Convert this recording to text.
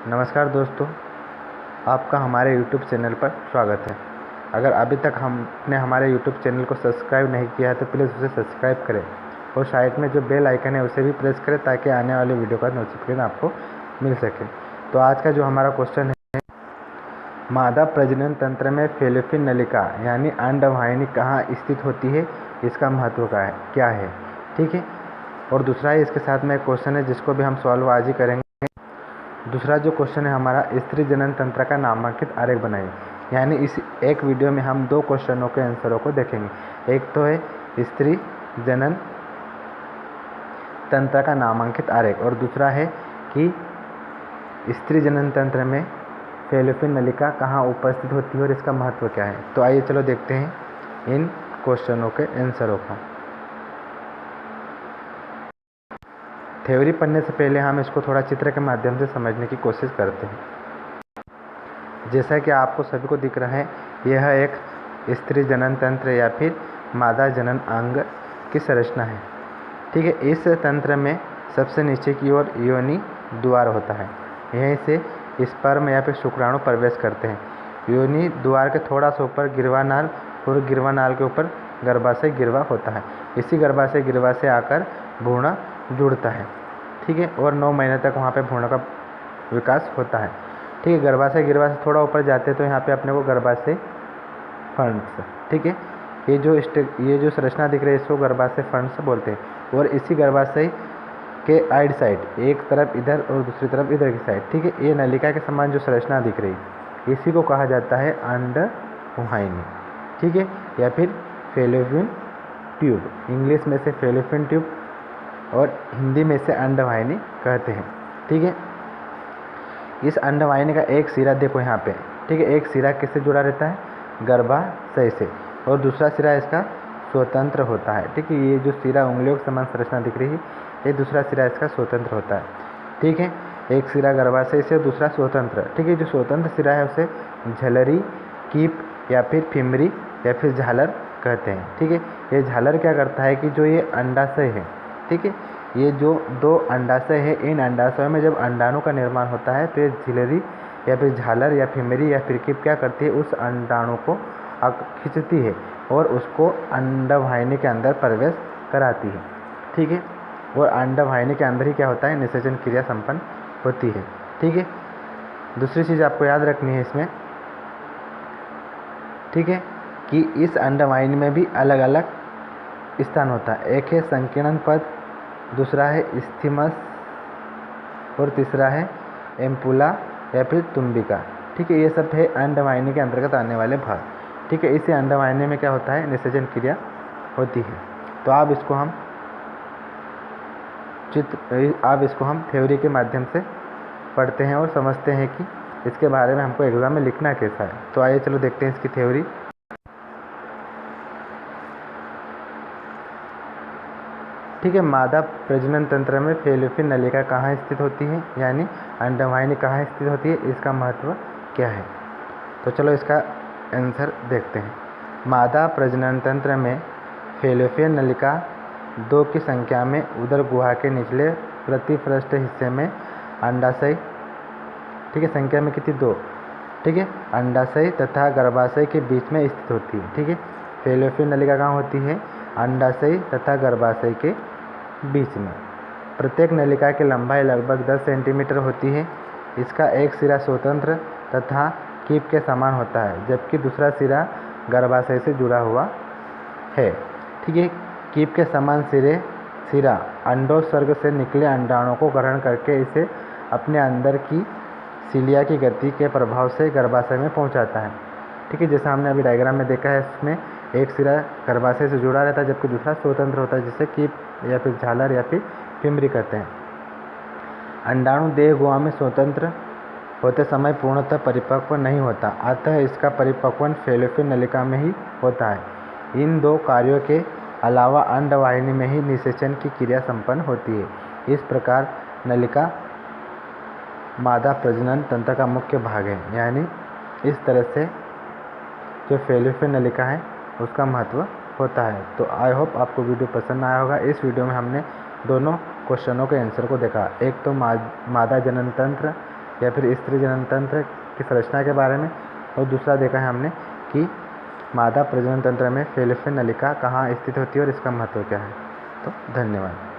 नमस्कार दोस्तों, आपका हमारे YouTube चैनल पर स्वागत है। अगर अभी तक हमने हमारे YouTube चैनल को सब्सक्राइब नहीं किया है तो प्लीज़ उसे सब्सक्राइब करें और साइड में जो बेल आइकन है उसे भी प्रेस करें ताकि आने वाले वीडियो का नोटिफिकेशन आपको मिल सके। तो आज का जो हमारा क्वेश्चन है, मादा प्रजनन तंत्र में फैलोपियन नलिका यानी अंडवाहिनी कहाँ स्थित होती है, इसका महत्व क्या है। ठीक है, और दूसरा ही इसके साथ में एक क्वेश्चन है जिसको भी हम सॉल्व आज ही करेंगे। दूसरा जो क्वेश्चन है हमारा, स्त्री जनन तंत्र का नामांकित आरेख बनाइए। यानी इस एक वीडियो में हम दो क्वेश्चनों के आंसरों को देखेंगे। एक तो है स्त्री जनन तंत्र का नामांकित आरेख और दूसरा है कि स्त्री जनन तंत्र में फैलोपियन नलिका कहाँ उपस्थित होती है और इसका महत्व क्या है। तो आइए चलो देखते हैं इन क्वेश्चनों के आंसरों को। थ्योरी पढ़ने से पहले हम इसको थोड़ा चित्र के माध्यम से समझने की कोशिश करते हैं। जैसा कि आपको सभी को दिख रहा है, यह एक स्त्री जनन तंत्र या फिर मादा जनन अंग की संरचना है। ठीक है, इस तंत्र में सबसे नीचे की ओर योनि द्वार होता है। यहीं से स्पर्म या फिर शुक्राणु प्रवेश करते हैं। योनि द्वार के थोड़ा सा ऊपर गिरवानाल और गिरवानाल के ऊपर गर्भाशय गिरवा होता है। इसी गर्भाशय गिरवा से आकर भ्रूण जुड़ता है। ठीक है, और 9 महीने तक वहाँ पे भ्रूण का विकास होता है। ठीक है, गर्भाशय गिरवा से थोड़ा ऊपर जाते हैं तो यहाँ पे अपने को गर्भाशय फंड्स, ठीक है, ये जो संरचना दिख रही है इसको गर्भाशय फंड्स बोलते हैं। और इसी गर्भाशय के आइड साइड, एक तरफ इधर और दूसरी तरफ इधर की साइड, ठीक है, ये नलिका के समान जो संरचना दिख रही है इसी को कहा जाता है अंडवाहिनी। ठीक है, या फिर फैलोपियन ट्यूब। इंग्लिश में से फैलोपियन ट्यूब और हिंदी में से अंडवाहिनी कहते हैं। ठीक है, इस अंडवाहिनी का एक सिरा देखो यहाँ पे। ठीक है, एक सिरा किससे जुड़ा रहता है, गर्भाशय से, और दूसरा सिरा इसका स्वतंत्र होता है। ठीक है, ये जो सिरा उंगलियों के समान संरचना दिख रही है ये दूसरा सिरा इसका स्वतंत्र होता है। ठीक है, एक सिरा गर्भाशय से, दूसरा स्वतंत्र। ठीक है, जो स्वतंत्र सिरा है उसे झलरी, कीप या फिर फिमरी या फिर झालर कहते हैं। ठीक है, ये झालर क्या करता है कि जो ये अंडाशय है, ठीक है, ये जो 2 अंडाशय है, इन अंडाशयों में जब अंडाणु का निर्माण होता है तो ये झिलरी या फिर झालर या फिमरी या फिर कीप क्या करती है, उस अंडाणु को खींचती है और उसको अंडवाहिनी के अंदर प्रवेश कराती है। ठीक है, और अंडवाहिनी के अंदर ही क्या होता है, निषेचन क्रिया संपन्न होती है। ठीक है, दूसरी चीज़ आपको याद रखनी है इसमें, ठीक है, कि इस अंडवाहिनी में भी अलग अलग स्थान होता है। एक है संकीर्णन पद, दूसरा है स्थिमस और तीसरा है एम्पुला या फिर तुम्बिका। ठीक है, ये सब है अंडवाहिनी के अंतर्गत आने वाले भाग। ठीक है, इसी अंडवाहिनी में क्या होता है, निषेचन क्रिया होती है। तो आप इसको हम थ्योरी के माध्यम से पढ़ते हैं और समझते हैं कि इसके बारे में हमको एग्जाम में लिखना कैसा है। तो आइए चलो देखते हैं इसकी थ्योरी। ठीक है, मादा प्रजनन तंत्र में फैलोपियन नलिका कहाँ स्थित होती है, यानी अंडवाहिनी कहाँ स्थित होती है, इसका महत्व क्या है। तो चलो इसका आंसर देखते हैं। मादा प्रजनन तंत्र में फैलोपियन नलिका 2 की संख्या में उदर गुहा के निचले प्रतिपृष्ठ हिस्से में अंडाशय, ठीक है, संख्या में कितनी, 2, ठीक है, अंडाशय तथा गर्भाशय के बीच में स्थित होती है। ठीक है, फैलोपियन नलिका कहाँ होती है, अंडाशय तथा गर्भाशय के बीच में। प्रत्येक नलिका की लंबाई लगभग 10 सेंटीमीटर होती है। इसका एक सिरा स्वतंत्र तथा कीप के समान होता है जबकि दूसरा सिरा गर्भाशय से जुड़ा हुआ है। ठीक है, कीप के समान सिरा अंडोत्सर्ग से निकले अंडाणु को ग्रहण करके इसे अपने अंदर की सीलिया की गति के प्रभाव से गर्भाशय में पहुंचाता है। ठीक है, जैसा हमने अभी डायग्राम में देखा है, इसमें एक सिरा गर्भाशय से जुड़ा रहता है जबकि दूसरा स्वतंत्र होता है जिसे कीप या फिर झालर या फिर फिमरी कहते हैं। अंडाणु देह गुहा में स्वतंत्र होते समय पूर्णतः परिपक्व नहीं होता, अतः इसका परिपक्वन फैलोपियन नलिका में ही होता है। इन 2 कार्यों के अलावा अंडवाहिनी में ही निषेचन की क्रिया संपन्न होती है। इस प्रकार नलिका मादा प्रजनन तंत्र का मुख्य भाग है। यानी इस तरह से जो फैलोपियन नलिका है उसका महत्व होता है। तो आई होप आपको वीडियो पसंद आया होगा। इस वीडियो में हमने दोनों क्वेश्चनों के आंसर को देखा। एक तो मादा जनन तंत्र या फिर स्त्री जनन तंत्र की संरचना के बारे में, और दूसरा देखा है हमने कि मादा प्रजनन तंत्र में फेलोपियन नलिका कहाँ स्थित होती है और इसका महत्व क्या है। तो धन्यवाद।